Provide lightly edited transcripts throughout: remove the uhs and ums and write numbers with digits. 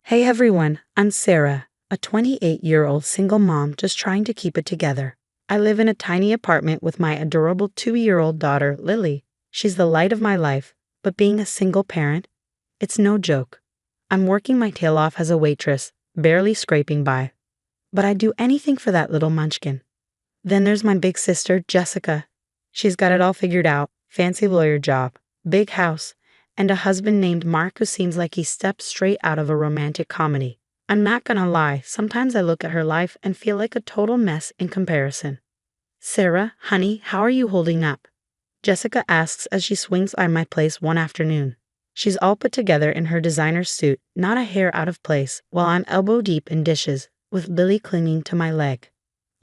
Hey everyone, I'm Sarah, a 28-year-old single mom just trying to keep it together. I live in a tiny apartment with my adorable 2-year-old daughter, Lily. She's the light of my life, but being a single parent, it's no joke. I'm working my tail off as a waitress, barely scraping by. But I'd do anything for that little munchkin. Then there's my big sister, Jessica. She's got it all figured out, fancy lawyer job, big house, and a husband named Mark who seems like he stepped straight out of a romantic comedy. I'm not gonna lie, sometimes I look at her life and feel like a total mess in comparison. Sarah, honey, how are you holding up? Jessica asks as she swings by my place one afternoon. She's all put together in her designer suit, not a hair out of place, while I'm elbow deep in dishes, with Lily clinging to my leg.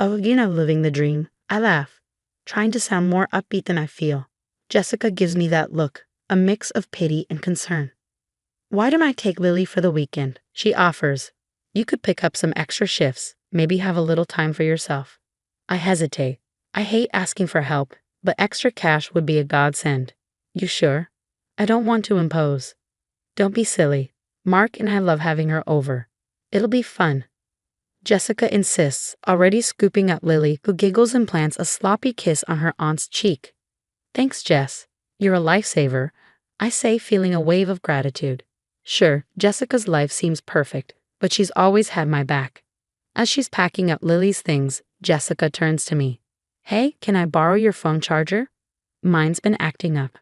Oh, living the dream. I laugh, trying to sound more upbeat than I feel. Jessica gives me that look, a mix of pity and concern. Why don't I take Lily for the weekend? She offers. You could pick up some extra shifts, maybe have a little time for yourself. I hesitate. I hate asking for help, but extra cash would be a godsend. You sure? I don't want to impose. Don't be silly. Mark and I love having her over. It'll be fun. Jessica insists, already scooping up Lily, who giggles and plants a sloppy kiss on her aunt's cheek. Thanks, Jess. You're a lifesaver, I say, feeling a wave of gratitude. Sure, Jessica's life seems perfect, but she's always had my back. As she's packing up Lily's things, Jessica turns to me. Hey, can I borrow your phone charger? Mine's been acting up.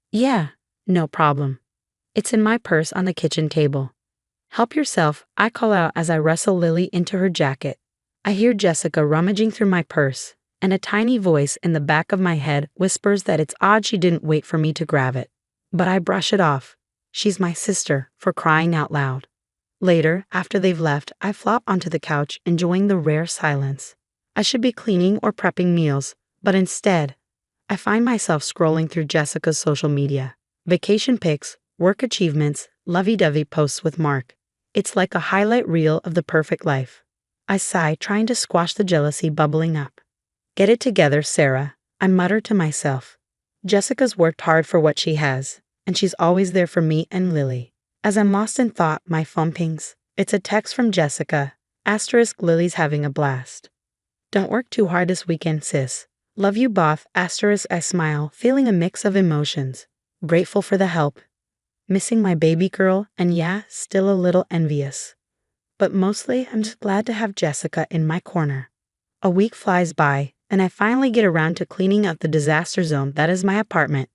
Yeah, no problem. It's in my purse on the kitchen table. Help yourself, I call out as I wrestle Lily into her jacket. I hear Jessica rummaging through my purse, and a tiny voice in the back of my head whispers that it's odd she didn't wait for me to grab it. But I brush it off. She's my sister, for crying out loud. Later, after they've left, I flop onto the couch, enjoying the rare silence. I should be cleaning or prepping meals, but instead, I find myself scrolling through Jessica's social media. Vacation pics, work achievements, lovey-dovey posts with Mark. It's like a highlight reel of the perfect life. I sigh, trying to squash the jealousy bubbling up. Get it together, Sarah, I mutter to myself. Jessica's worked hard for what she has, and she's always there for me and Lily. As I'm lost in thought, my phone pings. It's a text from Jessica. * Lily's having a blast. Don't work too hard this weekend, sis. Love you both. * I smile, feeling a mix of emotions. Grateful for the help. Missing my baby girl, and yeah, still a little envious. But mostly, I'm just glad to have Jessica in my corner. A week flies by, and I finally get around to cleaning up the disaster zone that is my apartment.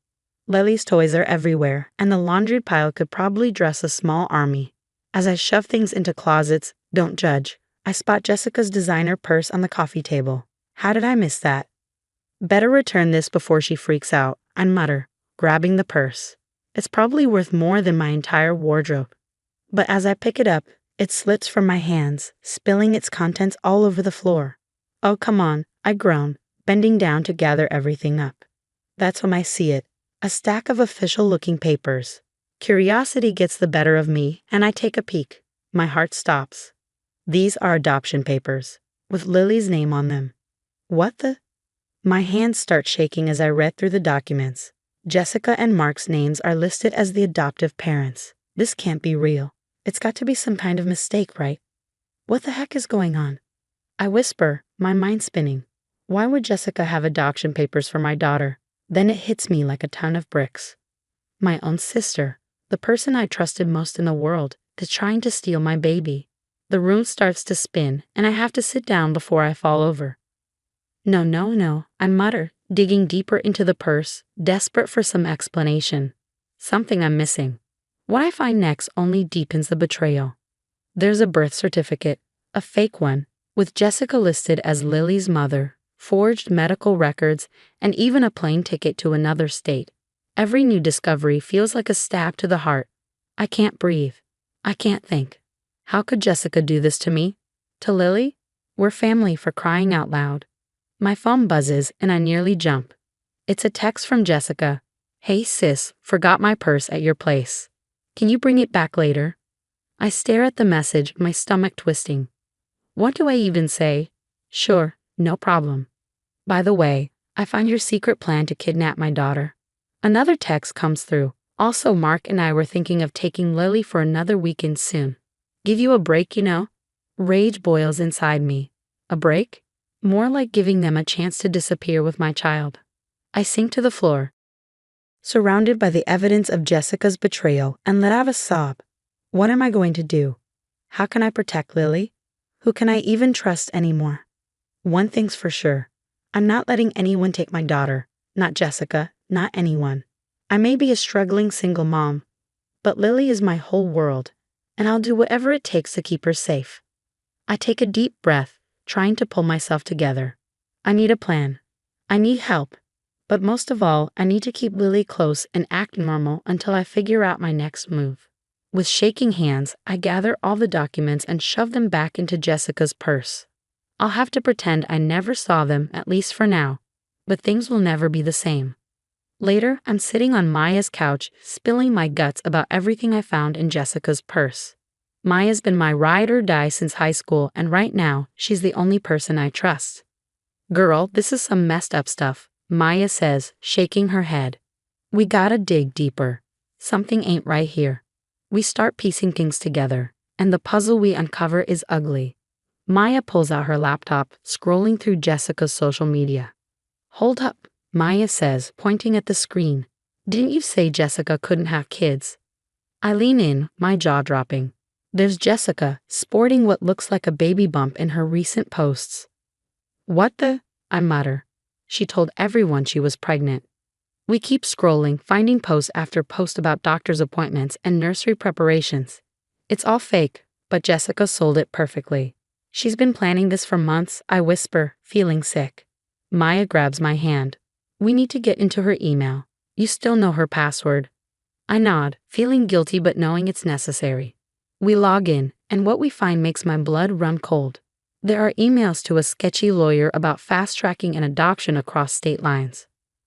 Lily's toys are everywhere, and the laundry pile could probably dress a small army. As I shove things into closets, don't judge, I spot Jessica's designer purse on the coffee table. How did I miss that? Better return this before she freaks out, I mutter, grabbing the purse. It's probably worth more than my entire wardrobe. But as I pick it up, it slips from my hands, spilling its contents all over the floor. Oh, come on, I groan, bending down to gather everything up. That's when I see it, a stack of official-looking papers. Curiosity gets the better of me, and I take a peek. My heart stops. These are adoption papers, with Lily's name on them. What the? My hands start shaking as I read through the documents. Jessica and Mark's names are listed as the adoptive parents. This can't be real. It's got to be some kind of mistake, right? What the heck is going on? I whisper, my mind spinning. Why would Jessica have adoption papers for my daughter? Then it hits me like a ton of bricks. My own sister, the person I trusted most in the world, is trying to steal my baby. The room starts to spin, and I have to sit down before I fall over. No, I mutter, digging deeper into the purse, desperate for some explanation. Something I'm missing. What I find next only deepens the betrayal. There's a birth certificate, a fake one, with Jessica listed as Lily's mother, forged medical records, and even a plane ticket to another state. Every new discovery feels like a stab to the heart. I can't breathe. I can't think. How could Jessica do this to me? To Lily? We're family, for crying out loud. My phone buzzes and I nearly jump. It's a text from Jessica. Hey sis, forgot my purse at your place. Can you bring it back later? I stare at the message, my stomach twisting. What do I even say? Sure, no problem. By the way, I found your secret plan to kidnap my daughter. Another text comes through. Also, Mark and I were thinking of taking Lily for another weekend soon. Give you a break, you know? Rage boils inside me. A break? More like giving them a chance to disappear with my child. I sink to the floor, surrounded by the evidence of Jessica's betrayal, and let out a sob. What am I going to do? How can I protect Lily? Who can I even trust anymore? One thing's for sure. I'm not letting anyone take my daughter. Not Jessica, not anyone. I may be a struggling single mom, but Lily is my whole world, and I'll do whatever it takes to keep her safe. I take a deep breath, trying to pull myself together. I need a plan. I need help. But most of all, I need to keep Lily close and act normal until I figure out my next move. With shaking hands, I gather all the documents and shove them back into Jessica's purse. I'll have to pretend I never saw them, at least for now, but things will never be the same. Later, I'm sitting on Maya's couch, spilling my guts about everything I found in Jessica's purse. Maya's been my ride or die since high school, and right now, she's the only person I trust. Girl, this is some messed up stuff, Maya says, shaking her head. We gotta dig deeper. Something ain't right here. We start piecing things together, and the puzzle we uncover is ugly. Maya pulls out her laptop, scrolling through Jessica's social media. Hold up, Maya says, pointing at the screen. Didn't you say Jessica couldn't have kids? I lean in, my jaw dropping. There's Jessica, sporting what looks like a baby bump in her recent posts. What the? I mutter. She told everyone she was pregnant. We keep scrolling, finding post after post about doctor's appointments and nursery preparations. It's all fake, but Jessica sold it perfectly. She's been planning this for months, I whisper, feeling sick. Maya grabs my hand. We need to get into her email. You still know her password. I nod, feeling guilty but knowing it's necessary. We log in, and what we find makes my blood run cold. There are emails to a sketchy lawyer about fast-tracking an adoption across state lines.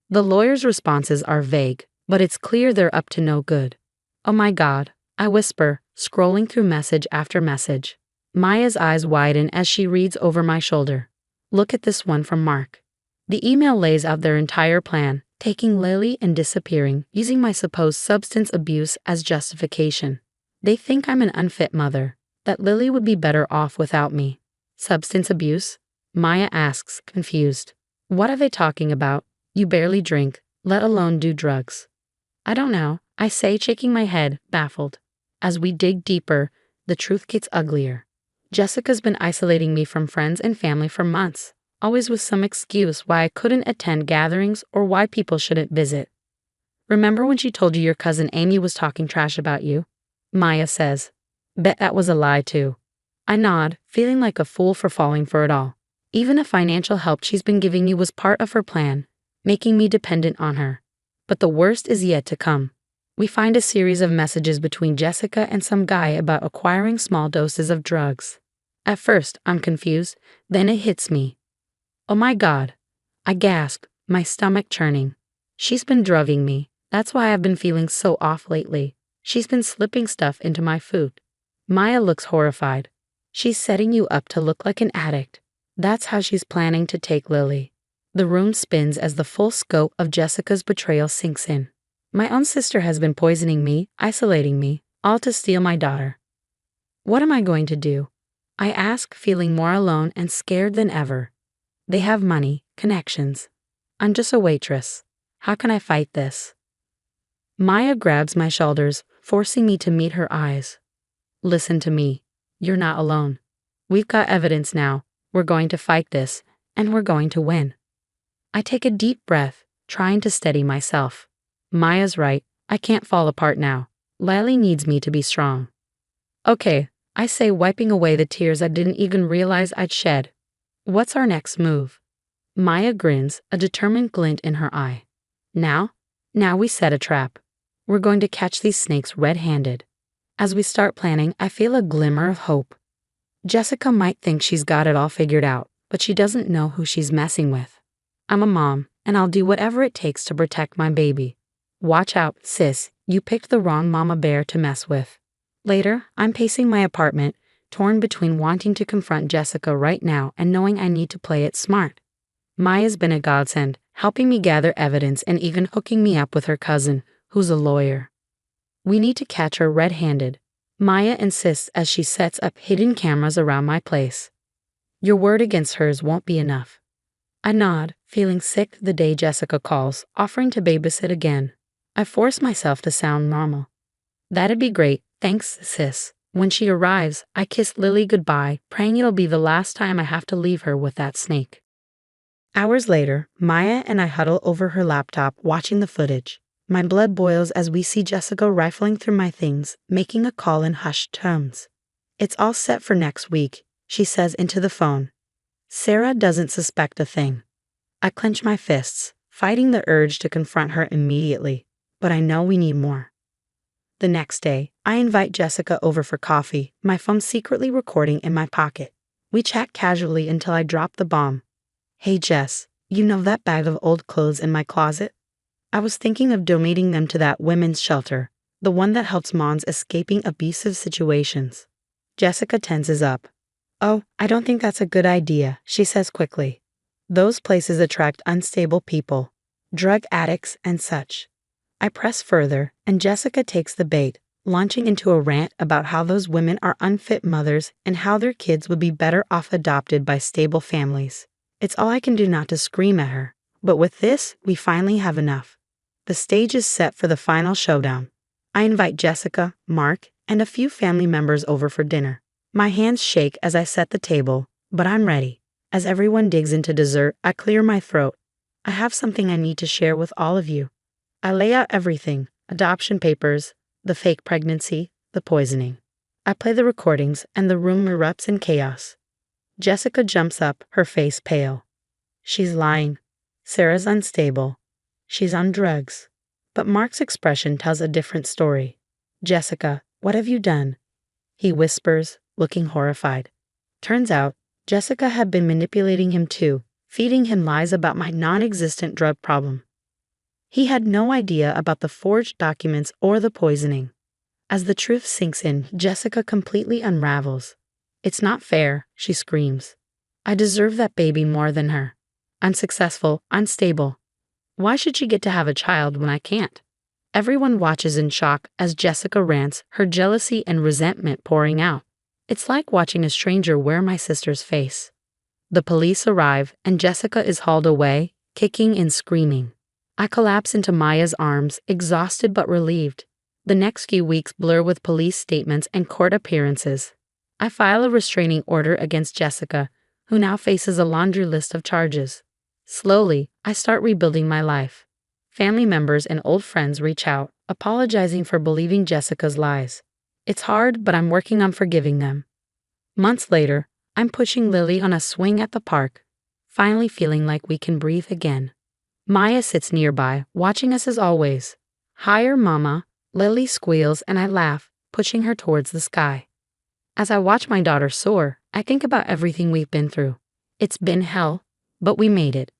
The lawyer's responses are vague, but it's clear they're up to no good. Oh my God, I whisper, scrolling through message after message. Maya's eyes widen as she reads over my shoulder. Look at this one from Mark. The email lays out their entire plan, taking Lily and disappearing, using my supposed substance abuse as justification. They think I'm an unfit mother, that Lily would be better off without me. Substance abuse? Maya asks, confused. What are they talking about? You barely drink, let alone do drugs. I don't know, I say, shaking my head, baffled. As we dig deeper, the truth gets uglier. Jessica's been isolating me from friends and family for months, always with some excuse why I couldn't attend gatherings or why people shouldn't visit. Remember when she told you your cousin Amy was talking trash about you? Maya says. Bet that was a lie too. I nod, feeling like a fool for falling for it all. Even the financial help she's been giving you was part of her plan, making me dependent on her. But the worst is yet to come. We find a series of messages between Jessica and some guy about acquiring small doses of drugs. At first, I'm confused, then it hits me. Oh my God. I gasp, my stomach churning. She's been drugging me. That's why I've been feeling so off lately. She's been slipping stuff into my food. Maya looks horrified. She's setting you up to look like an addict. That's how she's planning to take Lily. The room spins as the full scope of Jessica's betrayal sinks in. My own sister has been poisoning me, isolating me, all to steal my daughter. What am I going to do? I ask, feeling more alone and scared than ever. They have money, connections. I'm just a waitress. How can I fight this? Maya grabs my shoulders, forcing me to meet her eyes. Listen to me. You're not alone. We've got evidence now. We're going to fight this, and we're going to win. I take a deep breath, trying to steady myself. Maya's right. I can't fall apart now. Lily needs me to be strong. Okay, I say, wiping away the tears I didn't even realize I'd shed. What's our next move? Maya grins, a determined glint in her eye. Now we set a trap. We're going to catch these snakes red-handed. As we start planning, I feel a glimmer of hope. Jessica might think she's got it all figured out, but she doesn't know who she's messing with. I'm a mom, and I'll do whatever it takes to protect my baby. Watch out, sis, you picked the wrong mama bear to mess with. Later, I'm pacing my apartment, torn between wanting to confront Jessica right now and knowing I need to play it smart. Maya's been a godsend, helping me gather evidence and even hooking me up with her cousin, who's a lawyer. We need to catch her red-handed. Maya insists as she sets up hidden cameras around my place. Your word against hers won't be enough. I nod, feeling sick the day Jessica calls, offering to babysit again. I force myself to sound normal. That'd be great, thanks, sis. When she arrives, I kiss Lily goodbye, praying it'll be the last time I have to leave her with that snake. Hours later, Maya and I huddle over her laptop watching the footage. My blood boils as we see Jessica rifling through my things, making a call in hushed tones. It's all set for next week, she says into the phone. Sarah doesn't suspect a thing. I clench my fists, fighting the urge to confront her immediately, but I know we need more. The next day, I invite Jessica over for coffee, my phone secretly recording in my pocket. We chat casually until I drop the bomb. Hey Jess, you know that bag of old clothes in my closet? I was thinking of donating them to that women's shelter, the one that helps moms escaping abusive situations. Jessica tenses up. Oh, I don't think that's a good idea, she says quickly. Those places attract unstable people, drug addicts and such. I press further, and Jessica takes the bait, launching into a rant about how those women are unfit mothers and how their kids would be better off adopted by stable families. It's all I can do not to scream at her, but with this, we finally have enough. The stage is set for the final showdown. I invite Jessica, Mark, and a few family members over for dinner. My hands shake as I set the table, but I'm ready. As everyone digs into dessert, I clear my throat. I have something I need to share with all of you. I lay out everything, adoption papers, the fake pregnancy, the poisoning. I play the recordings, and the room erupts in chaos. Jessica jumps up, her face pale. She's lying. Sarah's unstable. She's on drugs. But Mark's expression tells a different story. Jessica, what have you done? He whispers, looking horrified. Turns out, Jessica had been manipulating him too, feeding him lies about my non-existent drug problem. He had no idea about the forged documents or the poisoning. As the truth sinks in, Jessica completely unravels. It's not fair, she screams. I deserve that baby more than her. I'm successful, unstable. Why should she get to have a child when I can't? Everyone watches in shock as Jessica rants, her jealousy and resentment pouring out. It's like watching a stranger wear my sister's face. The police arrive, and Jessica is hauled away, kicking and screaming. I collapse into Maya's arms, exhausted but relieved. The next few weeks blur with police statements and court appearances. I file a restraining order against Jessica, who now faces a laundry list of charges. Slowly, I start rebuilding my life. Family members and old friends reach out, apologizing for believing Jessica's lies. It's hard, but I'm working on forgiving them. Months later, I'm pushing Lily on a swing at the park, finally feeling like we can breathe again. Maya sits nearby, watching us as always. Higher, Mama, Lily squeals and I laugh, pushing her towards the sky. As I watch my daughter soar, I think about everything we've been through. It's been hell, but we made it.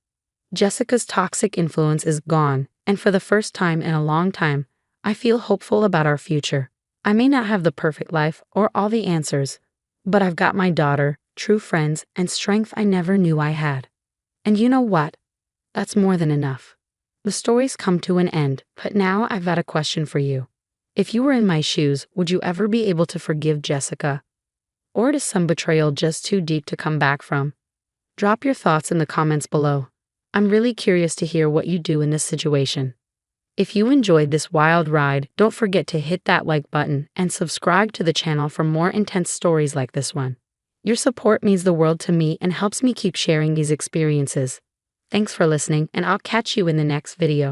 Jessica's toxic influence is gone, and for the first time in a long time, I feel hopeful about our future. I may not have the perfect life or all the answers, but I've got my daughter, true friends, and strength I never knew I had. And you know what? That's more than enough. The stories come to an end, but now I've got a question for you. If you were in my shoes, would you ever be able to forgive Jessica? Or is some betrayal just too deep to come back from? Drop your thoughts in the comments below. I'm really curious to hear what you do in this situation. If you enjoyed this wild ride, don't forget to hit that like button and subscribe to the channel for more intense stories like this one. Your support means the world to me and helps me keep sharing these experiences. Thanks for listening, and I'll catch you in the next video.